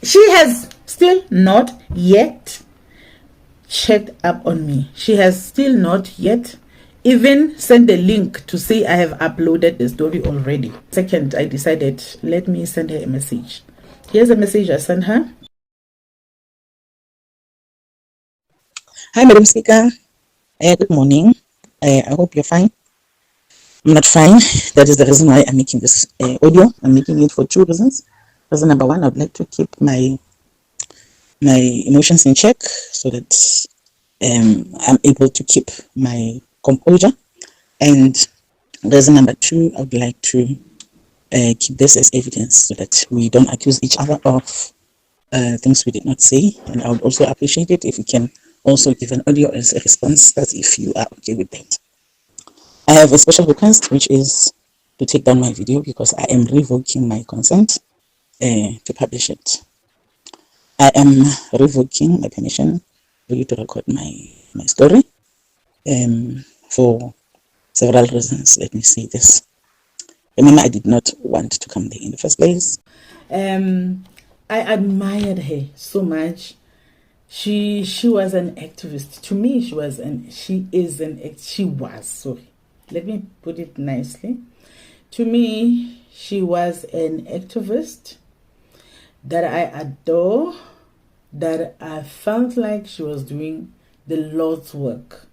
She has still not yet checked up on me. She has still not yet even sent a link to say I have uploaded the story already. Second, I decided, let me send her a message. Here's a message I sent her. Hi, Madam Speaker. Good morning. I hope you're fine. I'm not fine. That is the reason why I'm making this audio. I'm making it for two reasons. Reason number one, I'd like to keep my emotions in check so that I'm able to keep my composure. And reason number two, I would like to keep this as evidence so that we don't accuse each other of things we did not say. And I would also appreciate it if you can also give an audio as a response, as if you are okay with that. I have a special request, which is to take down my video because I am revoking my consent to publish it. I am revoking my permission for you to record my story for several reasons. Let me say this. Remember, I did not want to come there in the first place. I admired her so much. She was an activist. To me, she was, sorry. Let me put it nicely. To me, she was an activist that I adore, that I felt like she was doing the Lord's work.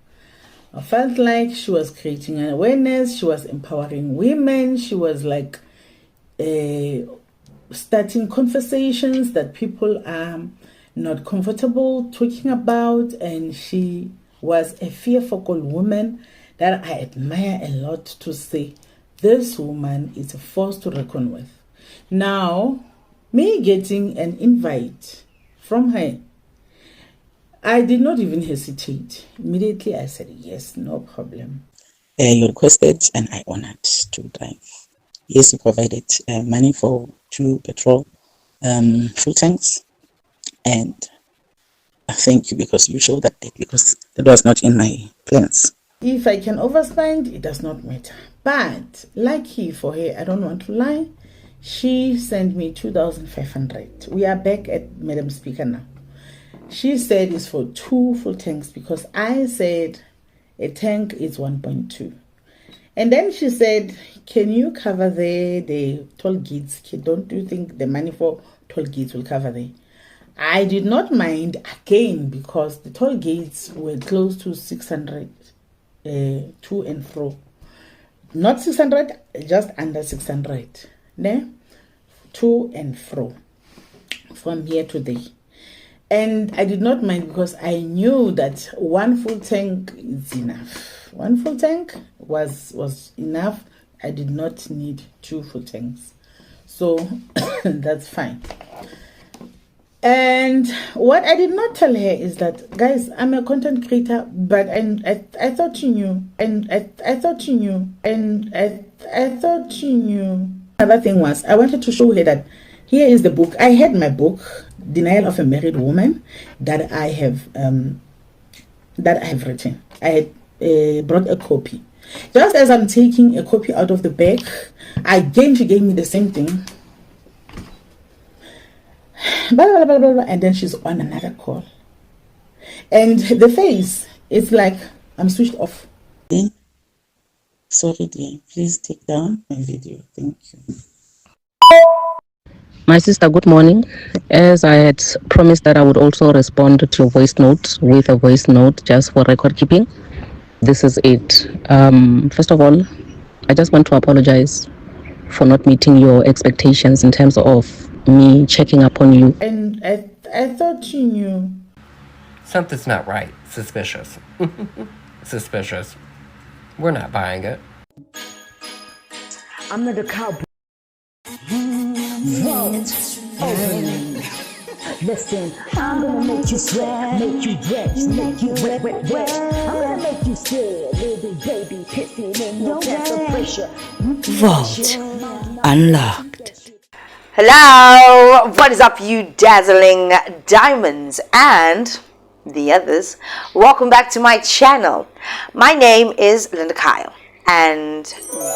I felt like she was creating an awareness, she was empowering women, she was like starting conversations that people are not comfortable talking about, and she was a fearful woman that I admire a lot, to say this woman is a force to reckon with. Now, me getting an invite from her, I did not even hesitate. Immediately I said yes, no problem. You requested and I honored to drive. Yes, you provided money for 2 petrol full tanks, and I thank you because you showed that date, because that was not in my plans. If I can overspend, it does not matter. But lucky for her, I don't want to lie, she sent me 2,500. We are back at Madam Speaker now. She said it's for 2 full tanks because I said a tank is 1.2. And then she said, can you cover the toll gates? Don't you think the money for toll gates will cover there? I did not mind again because the toll gates were close to 600 to and fro. Not 600, just under 600. Ne? To and fro. From here to there. And I did not mind because I knew that 1 full tank is enough. 1 full tank was enough. I did not need 2 full tanks. So that's fine. And what I did not tell her is that, guys, I'm a content creator, but I thought you knew. And I thought you knew. And I thought you knew. Another thing was, I wanted to show her that here is the book. I had my book, Denial of a Married Woman, that I have written. I had brought a copy. Just as I'm taking a copy out of the bag, again she gave me the same thing. Blah, blah, blah, blah, blah, and then she's on another call. And the face, it's like I'm switched off. Sorry, dear. Please take down my video. Thank you. My sister, good morning. As I had promised that I would also respond to your voice note with a voice note just for record keeping. This is it. First of all, I just want to apologize for not meeting your expectations in terms of me checking up on you. And I thought you knew. Something's not right. Suspicious. Suspicious. We're not buying it. I'm not a cowboy. Vote. Open. Listen, I'm gonna make you sweat, make you wet, make you wet, wet, wet. I'm gonna make you scared, little baby, pissing in your pressure, pressure. Vault unlocked. Hello, what is up, you dazzling diamonds and the others? Welcome back to my channel. My name is Linda Kyle, and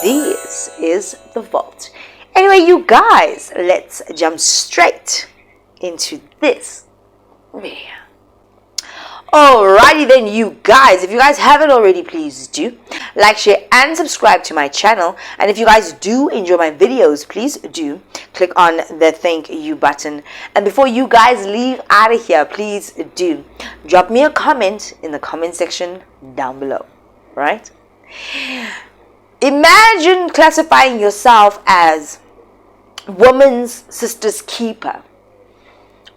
this is the Vault. Anyway, you guys, let's jump straight into this video. Alrighty then, you guys, if you guys haven't already, please do like, share and subscribe to my channel. And if you guys do enjoy my videos, please do click on the thank you button. And before you guys leave out of here, please do drop me a comment in the comment section down below. Right? Imagine classifying yourself as woman's sister's keeper,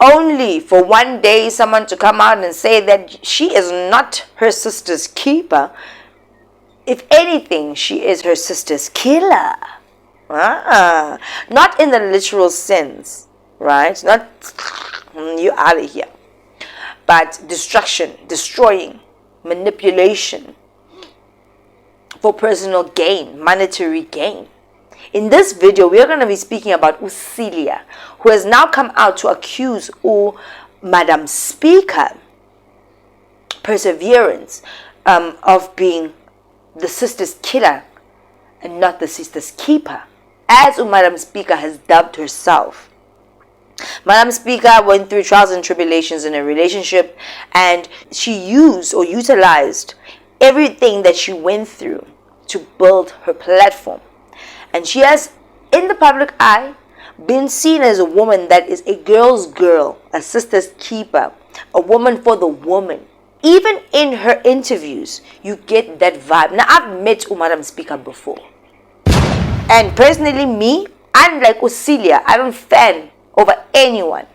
only for one day someone to come out and say that she is not her sister's keeper. If anything, she is her sister's killer. Not in the literal sense, right? Not you out of here, but destruction, destroying, manipulation for personal gain, monetary gain. In this video, we are going to be speaking about Celia, who has now come out to accuse Madam Speaker, Perseverance, of being the sister's killer and not the sister's keeper, as Madam Speaker has dubbed herself. Madam Speaker went through trials and tribulations in a relationship, and she used or utilized everything that she went through to build her platform. And she has, in the public eye, been seen as a woman that is a girl's girl, a sister's keeper, a woman for the woman. Even in her interviews, you get that vibe. Now, I've met Madam Speaker before. And personally, me, unlike Celia, I don't fan over anyone.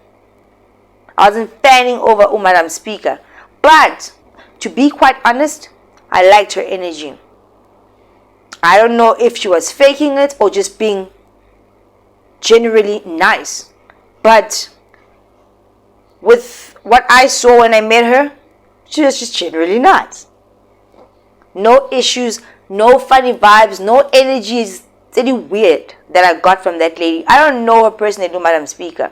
I wasn't fanning over Madam Speaker. But, to be quite honest, I liked her energy. I don't know if she was faking it or just being generally nice. But with what I saw when I met her, she was just generally nice. No issues, no funny vibes, no energies. It's any weird that I got from that lady. I don't know her personally, Madam Speaker.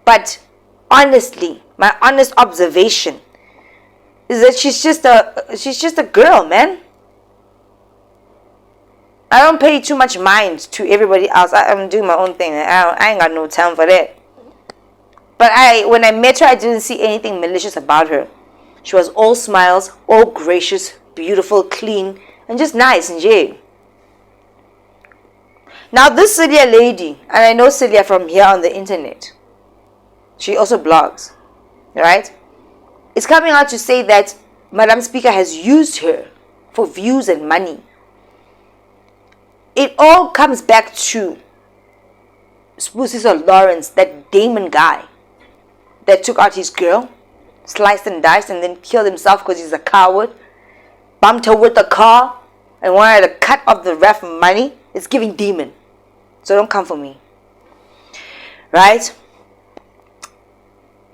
But honestly, my honest observation is that she's just a girl, man. I don't pay too much mind to everybody else. I'm doing my own thing. I ain't got no time for that. But when I met her, I didn't see anything malicious about her. She was all smiles, all gracious, beautiful, clean, and just nice and jay. Now this Celia lady, and I know Celia from here on the internet. She also blogs, right? It's coming out to say that Madam Speaker has used her for views and money. It all comes back to Spusiso Lawrence, that Damon guy that took out his girl, sliced and diced, and then killed himself because he's a coward, bumped her with a car, and wanted to cut off the ref money. It's giving demon. So don't come for me. Right?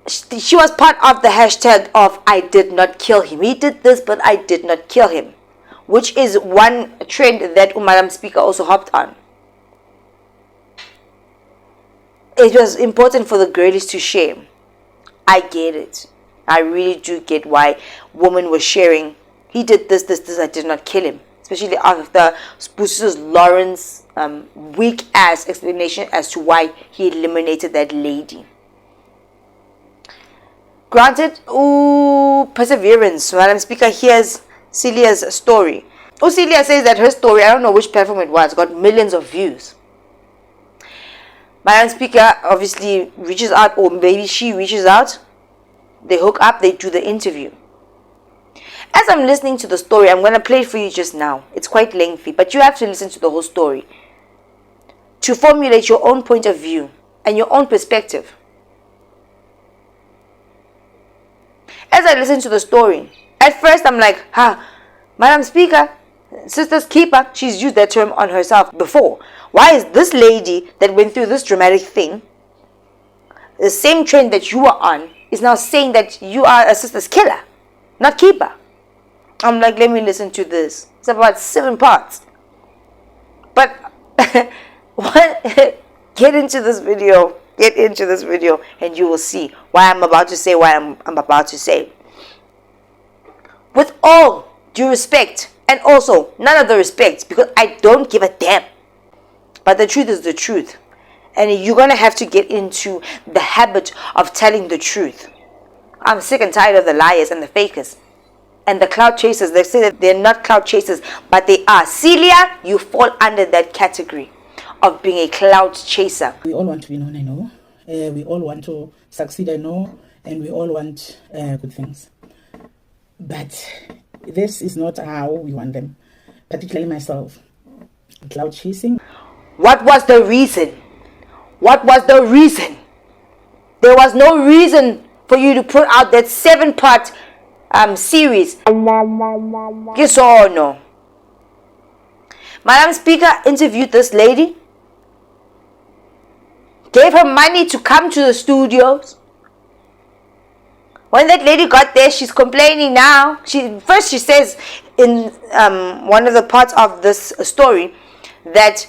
She was part of the hashtag of I did not kill him. He did this, but I did not kill him, which is one trend that Madam Speaker also hopped on. It was important for the girlies to share. I get it. I really do get why women were sharing. He did this, I did not kill him. Especially after Spusiso Lawrence weak ass explanation as to why he eliminated that lady. Granted, Perseverance, Madam Speaker hears Celia's story. Celia says that her story, I don't know which platform it was, got millions of views. Madam Speaker obviously reaches out, or maybe she reaches out. They hook up, they do the interview. As I'm listening to the story, I'm going to play it for you just now. It's quite lengthy, but you have to listen to the whole story to formulate your own point of view and your own perspective. As I listen to the story, at first I'm like, Madam Speaker, sister's keeper, she's used that term on herself before. Why is this lady that went through this dramatic thing, the same trend that you are on, is now saying that you are a sister's killer, not keeper? I'm like, let me listen to this. It's about 7 parts. But get into this video. Get into this video and you will see why I'm about to say what I'm about to say. With all due respect, and also none of the respect, because I don't give a damn. But the truth is the truth. And you're going to have to get into the habit of telling the truth. I'm sick and tired of the liars and the fakers. And the cloud chasers. They say that they're not cloud chasers, but they are. Celia, you fall under that category of being a cloud chaser. We all want to be known, I know. We all want to succeed, I know. And we all want good things. But this is not how we want them. Particularly myself. Cloud chasing. What was the reason? What was the reason? There was no reason for you to put out that 7-part series. Yes or no? Madam Speaker interviewed this lady, gave her money to come to the studios. When that lady got there, she's complaining now. She says in one of the parts of this story that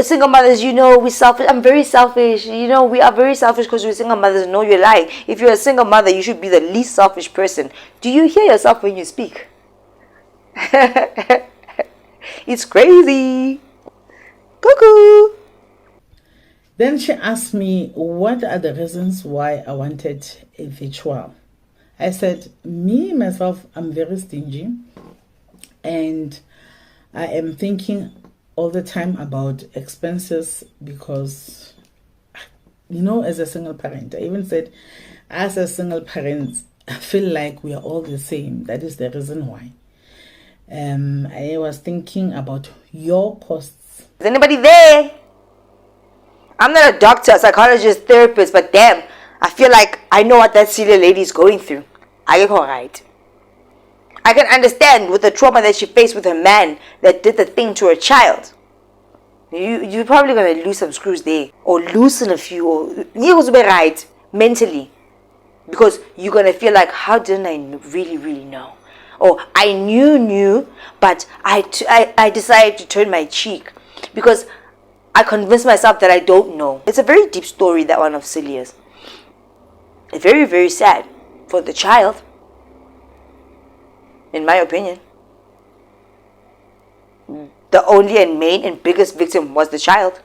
single mothers, we're selfish. I'm very selfish. We are very selfish because we're single mothers. No, you're lying. If you're a single mother, you should be the least selfish person. Do you hear yourself when you speak? It's crazy. Cuckoo. Then she asked me, what are the reasons why I wanted a virtual? I said, me, myself, I'm very stingy. And I am thinking all the time about expenses because, as a single parent, I even said, as a single parent, I feel like we are all the same. That is the reason why. I was thinking about your costs. Is anybody there? I'm not a doctor, a psychologist, therapist, but damn, I feel like I know what that Celia lady is going through. I get all right. I can understand with the trauma that she faced with her man that did the thing to her child. You're probably going to lose some screws there, or loosen a few, or you're be right mentally, because you're going to feel like, how didn't I really know? Or I knew, but I decided to turn my cheek because I convinced myself that I don't know. It's a very deep story, that one of Celia's. It's very, very sad for the child, in my opinion. The only and main and biggest victim was the child.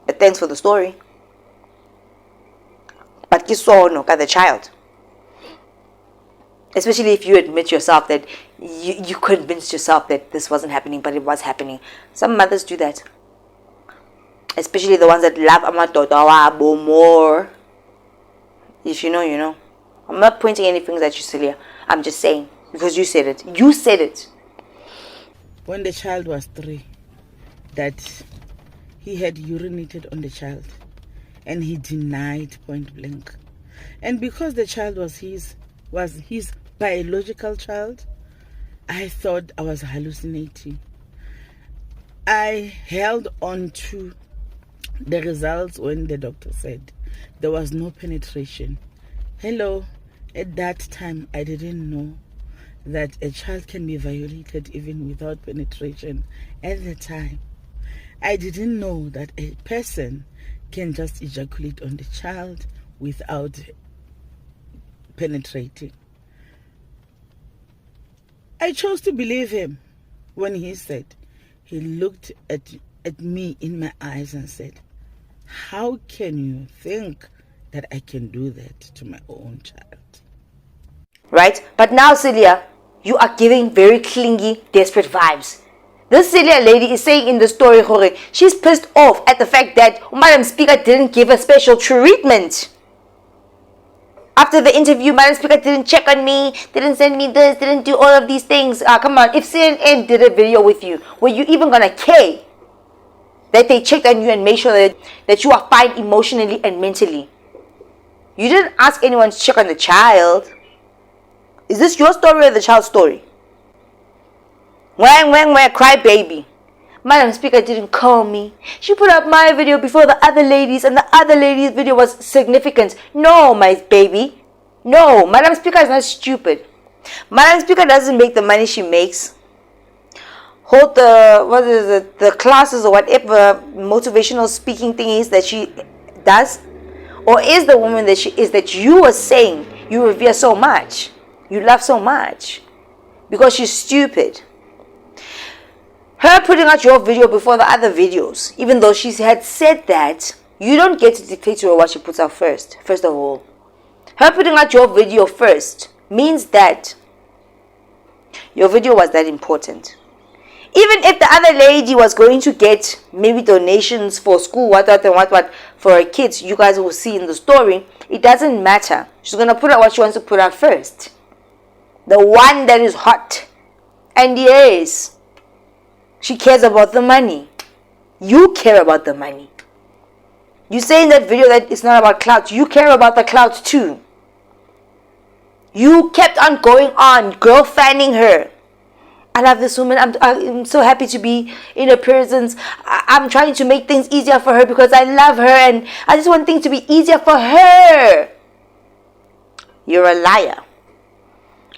But thanks for the story. But kisono ka the child. Especially if you admit yourself that you convinced yourself that this wasn't happening, but it was happening. Some mothers do that. Especially the ones that love amadoda wabo more. If you know, you know. I'm not pointing any fingers at you, Celia. I'm just saying. Because you said it. You said it. When the child was 3, that he had urinated on the child. And he denied point blank. And because the child was his biological child, I thought I was hallucinating. I held on to the results when the doctor said there was no penetration. Hello, at that time I didn't know that a child can be violated even without penetration. At the time, I didn't know that a person can just ejaculate on the child without penetrating. I chose to believe him when he said, he looked at me in my eyes and said, how can you think that I can do that to my own child? Right? But now, Celia, you are giving very clingy, desperate vibes. This Celia lady is saying in the story, she's pissed off at the fact that Madam Speaker didn't give her special treatment. After the interview, Madam Speaker didn't check on me, didn't send me this, didn't do all of these things. Come on, if CNN did a video with you, were you even going to care that they checked on you and made sure that you are fine emotionally and mentally? You didn't ask anyone to check on the child. Is this your story or the child's story? Wang, cry baby. Madam Speaker didn't call me. She put up my video before the other ladies, and the other ladies' video was significant. No, my baby. No, Madam Speaker is not stupid. Madam Speaker doesn't make the money she makes. Hold the classes or whatever motivational speaking thing is that she does. Or is the woman that she is that you were saying you revere so much, you love so much, because she's stupid. Her putting out your video before the other videos, even though she had said that, you don't get to dictate to her what she puts out first of all. Her putting out your video first means that your video was that important. Even if the other lady was going to get maybe donations for school, what for her kids, you guys will see in the story, it doesn't matter. She's going to put out what she wants to put out first. The one that is hot. And yes, she cares about the money. You care about the money. You say in that video that it's not about clout. You care about the clout too. You kept on going on, girl fanning her. I love this woman. I'm so happy to be in her presence. I'm trying to make things easier for her because I love her and I just want things to be easier for her. You're a liar.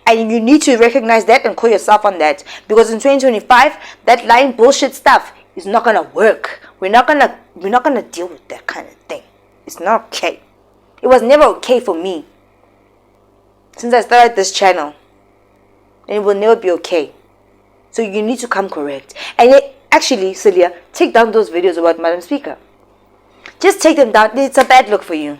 And you need to recognize that and call yourself on that. Because in 2025, that lying bullshit stuff is not gonna work. We're not gonna deal with that kind of thing. It's not okay. It was never okay for me. Since I started this channel. And it will never be okay. So you need to come correct. And actually, Celia, take down those videos about Madam Speaker. Just take them down. It's a bad look for you.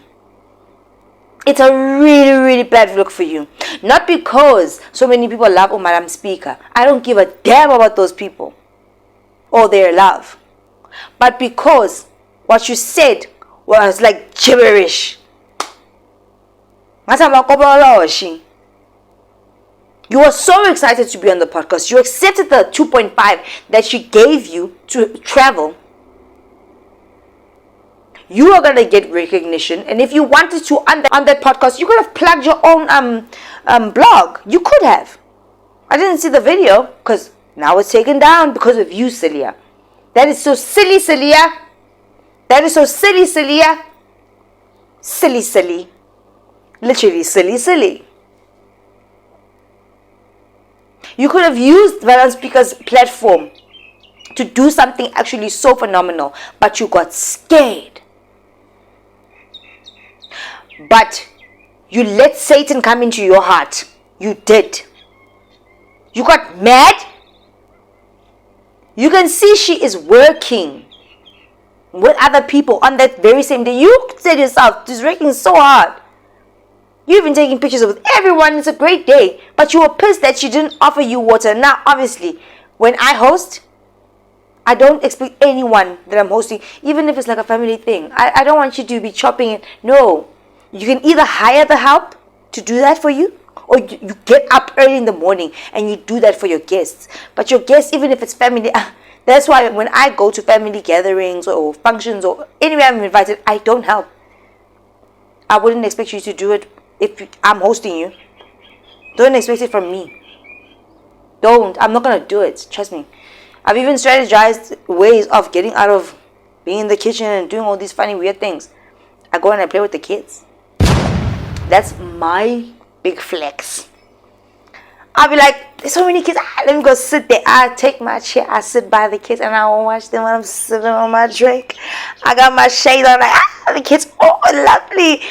It's a really, really bad look for you. Not because so many people love Madam Speaker. I don't give a damn about those people. Or their love. But because what you said was like gibberish. You were so excited to be on the podcast. You accepted the 2.5 that she gave you to travel. You are going to get recognition. And if you wanted to on that podcast, you could have plugged your own blog. You could have. I didn't see the video because now it's taken down because of you, Celia. That is so silly, Celia. That is so silly, Celia. Silly, silly. Literally silly, silly. You could have used Madam Speaker's platform to do something actually so phenomenal, but you got scared. But you let Satan come into your heart. You did. You got mad. You can see she is working with other people on that very same day. You said yourself, she's working so hard. You've been taking pictures with everyone. It's a great day. But you were pissed that she didn't offer you water. Now, obviously, when I host, I don't expect anyone that I'm hosting, even if it's like a family thing. I don't want you to be chopping it. No. You can either hire the help to do that for you, or you get up early in the morning and you do that for your guests. But your guests, even if it's family, that's why when I go to family gatherings or functions or anywhere I'm invited, I don't help. I wouldn't expect you to do it. If I'm hosting you, don't expect it from me. Don't. I'm not going to do it. Trust me. I've even strategized ways of getting out of being in the kitchen and doing all these funny, weird things. I go and I play with the kids. That's my big flex. I'll be like, there's so many kids. Let me go sit there. I take my chair. I sit by the kids and I will watch them when I'm sipping on my drink. I got my shade on. Like, the kids, oh, lovely.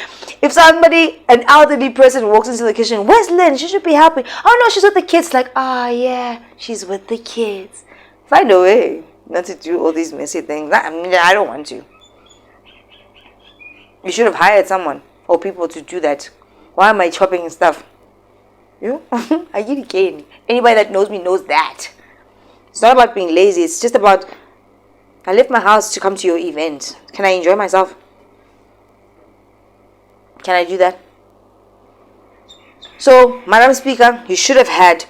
If somebody, an elderly person walks into the kitchen, where's Lynn? She should be helping. Oh no, she's with the kids. Like, oh yeah, she's with the kids. Find a way not to do all these messy things. I don't want to. You should have hired someone or people to do that. Why am I chopping stuff? You know? I get it. Anybody that knows me knows that. It's not about being lazy. It's just about, I left my house to come to your event. Can I enjoy myself? Can I do that? So, Madam Speaker, you should have had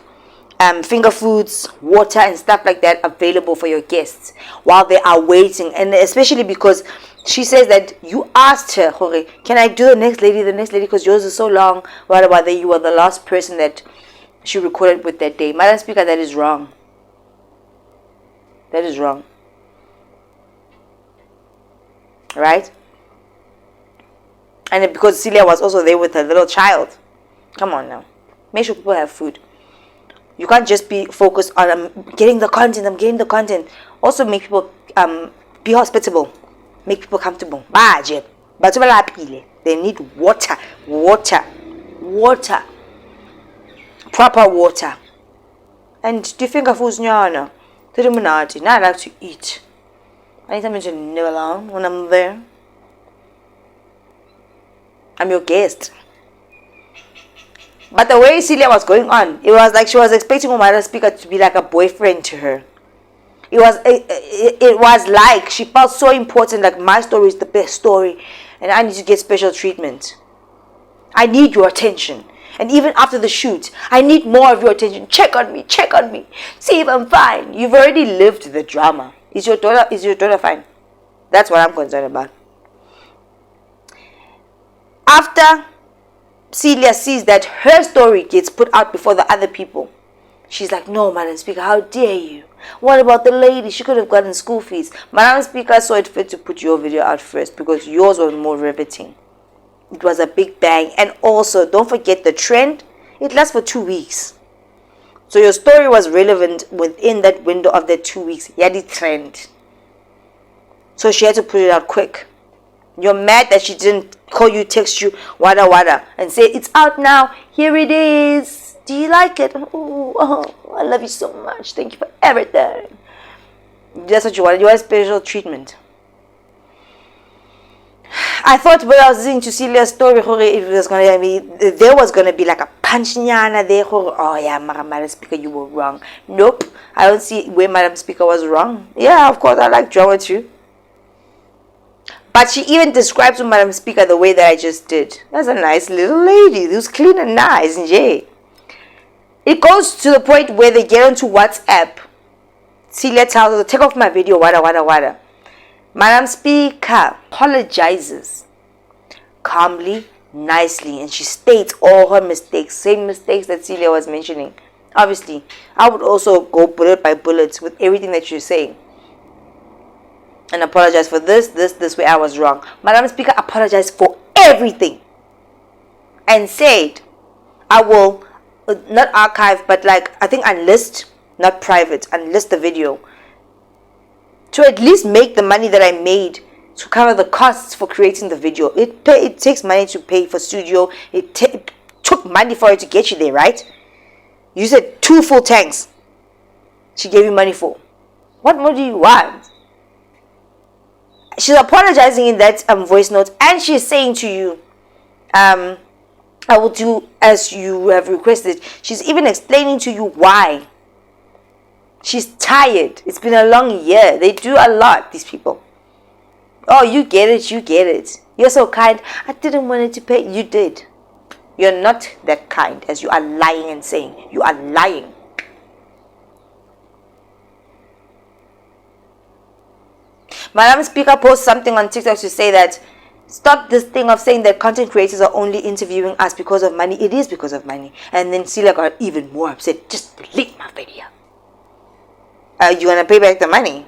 finger foods, water and stuff like that available for your guests while they are waiting. And especially because she says that you asked her, okay, can I do the next lady, because yours is so long. What about that you were the last person that she recorded with that day? Madam Speaker, that is wrong. That is wrong. Right? And because Celia was also there with her little child. Come on now. Make sure people have food. You can't just be focused on I'm getting the content. Also make people be hospitable. Make people comfortable. They need water. Proper water. And do you think of who's nyana? Illuminati. Now I like to eat. I need something to nibble along when I'm there. I'm your guest. But the way Celia was going on, it was like she was expecting Umara Speaker to be like a boyfriend to her. It was like she felt so important, like my story is the best story and I need to get special treatment. I need your attention. And even after the shoot, I need more of your attention. Check on me. See if I'm fine. You've already lived the drama. Is your daughter fine? That's what I'm concerned about. After Celia sees that her story gets put out before the other people, she's like, no, Madam Speaker, how dare you? What about the lady? She could have gotten school fees. Madam Speaker saw it fit to put your video out first because yours was more riveting. It was a big bang. And also, don't forget the trend. It lasts for 2 weeks. So your story was relevant within that window of the 2 weeks. You had the trend. So she had to put it out quick. You're mad that she didn't call you, text you, wada, and say, it's out now. Here it is. Do you like it? Oh, I love you so much. Thank you for everything. That's what you wanted. You want special treatment. I thought when I was listening to Celia's story, it was gonna be there was gonna be like a punchnyana there. Oh yeah, Madam Speaker, you were wrong. Nope, I don't see where Madam Speaker was wrong. Yeah, of course, I like drama too. But she even describes to Madam Speaker the way that I just did. That's a nice little lady who's clean and nice, and yay. It goes to the point where they get onto WhatsApp. Celia tells her, take off my video, wada. Madam Speaker apologizes calmly, nicely, and she states all her mistakes, same mistakes that Celia was mentioning. Obviously, I would also go bullet by bullet with everything that you're saying and apologize for this way I was wrong. Madam Speaker apologized for everything and said, I will not archive, but like I think unlist, not private, unlist the video to at least make the money that I made to cover the costs for creating the video. It takes money to pay for studio. It took money for it to get you there, right? You said 2 full tanks she gave you money for. What more do you want? She's apologizing in that voice note, and she's saying to you, I will do as you have requested. She's even explaining to you why. She's tired. It's been a long year. They do a lot, these people. Oh, you get it. You're so kind. I didn't want it to pay. You did. You're not that kind, as you are lying and saying. You are lying. Madam Speaker posts something on TikTok to say that stop this thing of saying that content creators are only interviewing us because of money. It is because of money. And then Celia got even more upset. Just delete my video. You gonna pay back the money?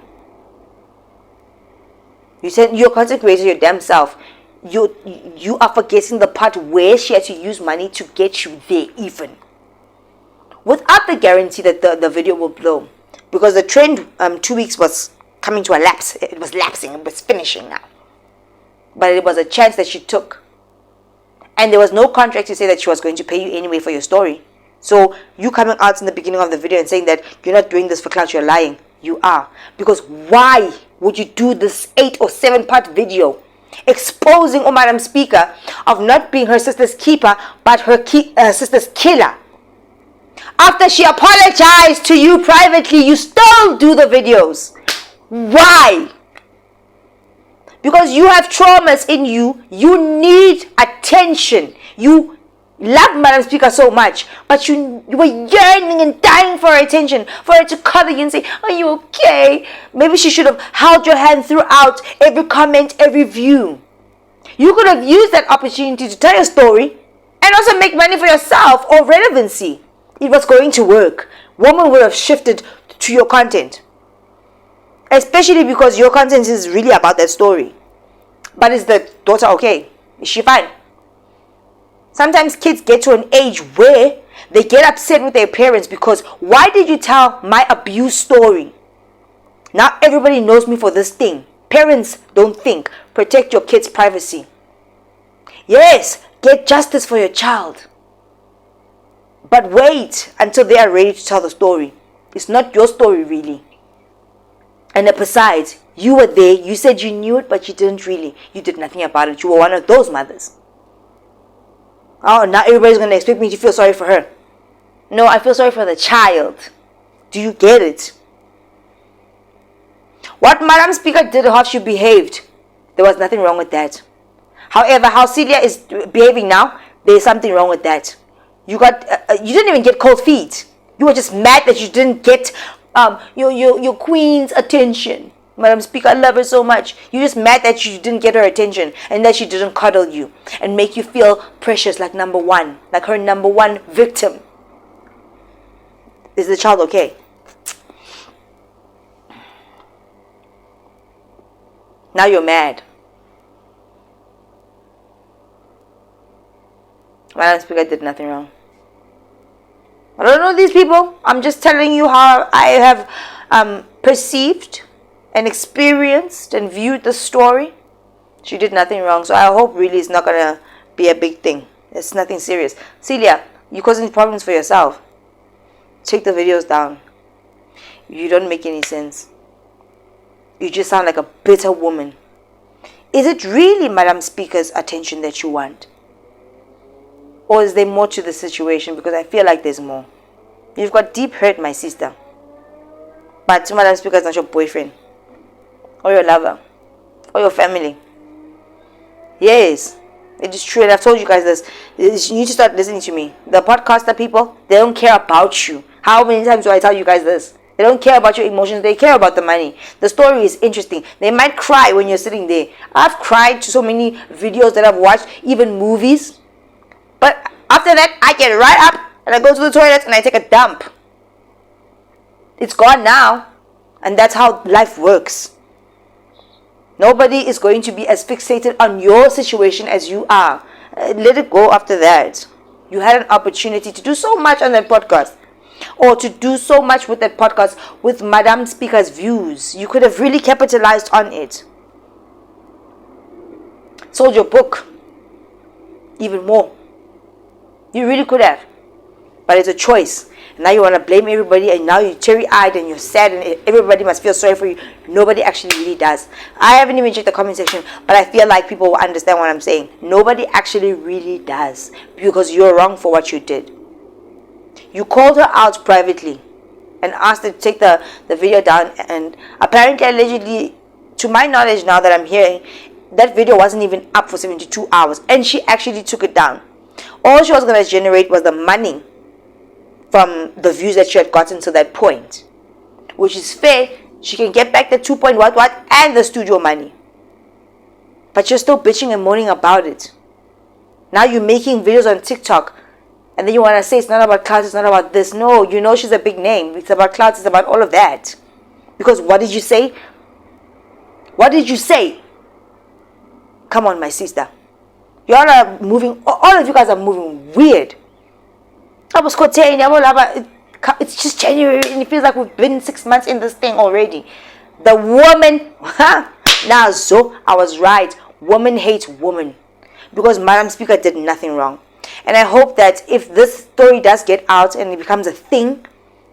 You said you're a content creator your damn self. You are forgetting the part where she had to use money to get you there even. Without the guarantee that the video will blow. Because the trend 2 weeks was coming to a lapse. It was lapsing. It was finishing now. But it was a chance that she took. And there was no contract to say that she was going to pay you anyway for your story. So you coming out in the beginning of the video and saying that you're not doing this for clout, you're lying. You are. Because why would you do this 8 or 7 part video exposing Madam Speaker of not being her sister's keeper but her sister's killer? After she apologized to you privately, you still do the videos. Why? Because you have traumas in you. You need attention. You love Madam Speaker so much, but you were yearning and dying for her attention, for her to cuddle you and say, are you okay? Maybe she should have held your hand throughout every comment, every view. You could have used that opportunity to tell your story and also make money for yourself or relevancy. It was going to work. Women would have shifted to your content. Especially because your content is really about that story. But is the daughter okay? Is she fine? Sometimes kids get to an age where they get upset with their parents because why did you tell my abuse story? Now everybody knows me for this thing. Parents don't think. Protect your kids' privacy. Yes, get justice for your child. But wait until they are ready to tell the story. It's not your story really. And besides, you were there. You said you knew it, but you didn't really. You did nothing about it. You were one of those mothers. Oh, now everybody's going to expect me to feel sorry for her. No, I feel sorry for the child. Do you get it? What Madam Speaker did, how she behaved, there was nothing wrong with that. However, how Celia is behaving now, there's something wrong with that. You didn't even get cold feet. You were just mad that you didn't get your queen's attention. Madam Speaker, I love her so much. You're just mad that you didn't get her attention and that she didn't cuddle you and make you feel precious like number one, like her number one victim. Is the child okay? Now you're mad. Madam Speaker did nothing wrong. I don't know these people. I'm just telling you how I have perceived and experienced and viewed the story. She did nothing wrong. So I hope really it's not going to be a big thing. It's nothing serious. Celia, you're causing problems for yourself. Take the videos down. You don't make any sense. You just sound like a bitter woman. Is it really Madam Speaker's attention that you want? Or is there more to the situation? Because I feel like there's more. You've got deep hurt, my sister. But Madam Speaker is not your boyfriend. Or your lover. Or your family. Yes. It is true. And I've told you guys this. You need to start listening to me. The podcaster people, they don't care about you. How many times do I tell you guys this? They don't care about your emotions. They care about the money. The story is interesting. They might cry when you're sitting there. I've cried to so many videos that I've watched. Even movies. But after that, I get right up and I go to the toilet and I take a dump. It's gone now. And that's how life works. Nobody is going to be as fixated on your situation as you are. Let it go after that. You had an opportunity to do so much on that podcast. Or to do so much with that podcast with Madam Speaker's views. You could have really capitalized on it. Sold your book. Even more. You really could have. But it's a choice. And now you want to blame everybody and now you're teary-eyed and you're sad and everybody must feel sorry for you. Nobody actually really does. I haven't even checked the comment section, but I feel like people will understand what I'm saying. Nobody actually really does. Because you're wrong for what you did. You called her out privately and asked her to take the video down, and apparently, allegedly, to my knowledge now that I'm hearing, that video wasn't even up for 72 hours and she actually took it down. All she was going to generate was the money from the views that she had gotten to that point, which is fair. She can get back the 2 point what and the studio money, but you're still bitching and moaning about it. Now you're making videos on TikTok and then you want to say it's not about clout, it's not about this. No, you know she's a big name. It's about clout, it's about all of that. Because what did you say? What did you say? Come on, my sister. You all are moving, all of you guys are moving weird. It's just January and it feels like we've been 6 months in this thing already. The woman, now so I was right. Woman hates woman. Because Madam Speaker did nothing wrong. And I hope that if this story does get out and it becomes a thing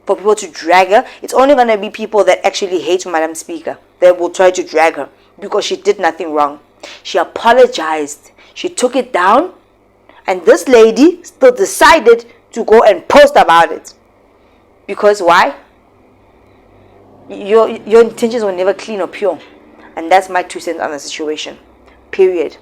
for people to drag her, it's only going to be people that actually hate Madam Speaker that will try to drag her because she did nothing wrong. She apologized. She took it down. And this lady still decided to go and post about it. Because why? Your intentions were never clean or pure. And that's my 2 cents on the situation. Period.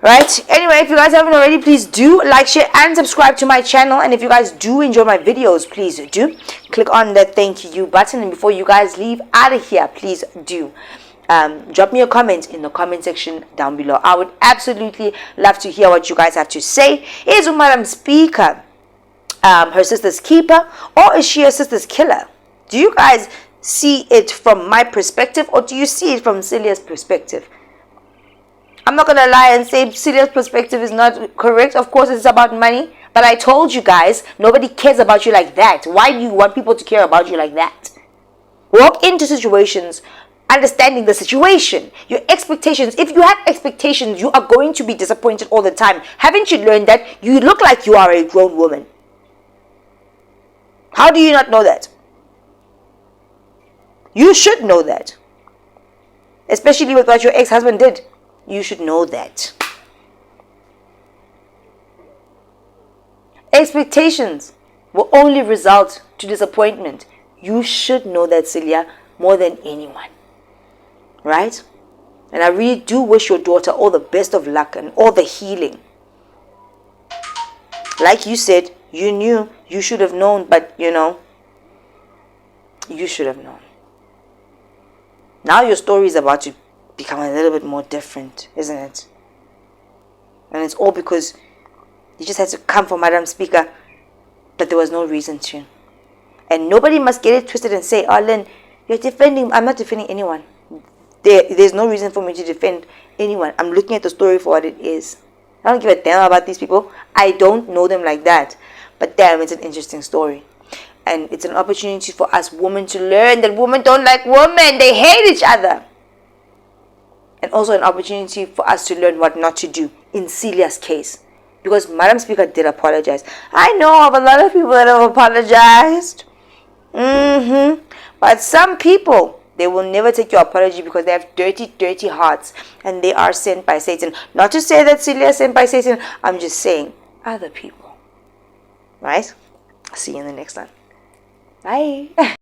Right? Anyway, if you guys haven't already, please do like, share, and subscribe to my channel. And if you guys do enjoy my videos, please do click on the thank you button. And before you guys leave out of here, please do drop me a comment in the comment section down below. I would absolutely love to hear what you guys have to say. Is Madam Speaker her sister's keeper, or is she her sister's killer? Do you guys see it from my perspective, or do you see it from Celia's perspective? I'm not going to lie and say Celia's perspective is not correct. Of course, it's about money. But I told you guys, nobody cares about you like that. Why do you want people to care about you like that? Walk into situations understanding the situation. Your expectations. If you have expectations, you are going to be disappointed all the time. Haven't you learned that? You look like you are a grown woman. How do you not know that? You should know that. Especially with what your ex-husband did. You should know that. Expectations will only result to disappointment. You should know that, Celia, more than anyone. Right? And I really do wish your daughter all the best of luck and all the healing. Like you said, you knew, you should have known, but you should have known. Now your story is about to become a little bit more different, isn't it? And it's all because you just had to come for Madam Speaker, but there was no reason to. And nobody must get it twisted and say, oh, Lynn, you're defending. I'm not defending anyone. There's no reason for me to defend anyone. I'm looking at the story for what it is. I don't give a damn about these people. I don't know them like that. But damn, it's an interesting story. And it's an opportunity for us women to learn that women don't like women. They hate each other. And also an opportunity for us to learn what not to do in Celia's case. Because Madam Speaker did apologize. I know of a lot of people that have apologized. But some people, they will never take your apology because they have dirty, dirty hearts. And they are sent by Satan. Not to say that Celia is sent by Satan. I'm just saying other people. Right? See you in the next one. Bye.